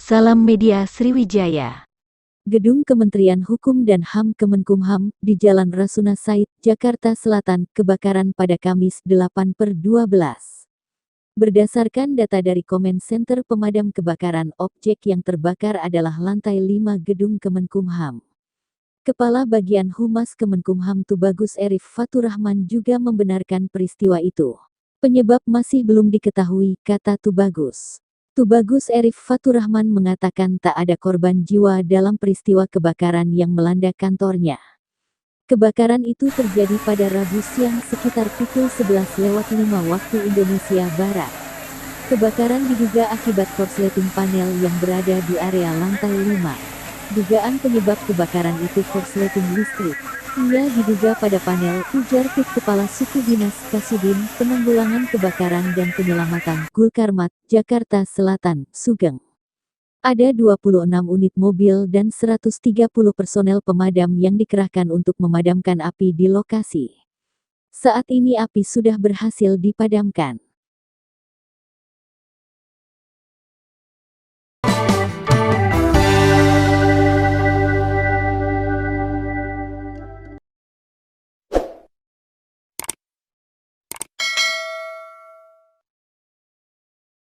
Salam Media Sriwijaya. Gedung Kementerian Hukum dan HAM Kemenkumham di Jalan Rasuna Said, Jakarta Selatan, kebakaran pada Kamis 8/12. Berdasarkan data dari Comment Center Pemadam Kebakaran, objek yang terbakar adalah lantai 5 Gedung Kemenkumham. Kepala Bagian Humas Kemenkumham Tubagus Arif Faturrahman juga membenarkan peristiwa itu. Penyebab masih belum diketahui, kata Tubagus. Tubagus Arif Faturrahman mengatakan tak ada korban jiwa dalam peristiwa kebakaran yang melanda kantornya. Kebakaran itu terjadi pada Rabu siang sekitar pukul 11:05 waktu Indonesia Barat. Kebakaran diduga akibat korsleting panel yang berada di area lantai 5. Dugaan penyebab kebakaran itu korsleting listrik. Ia diduga pada panel, ujar Pit Kepala Suku Dinas Kasudin Penanggulangan Kebakaran dan Penyelamatan Gulkarmat, Jakarta Selatan, Sugeng. Ada 26 unit mobil dan 130 personel pemadam yang dikerahkan untuk memadamkan api di lokasi. Saat ini api sudah berhasil dipadamkan.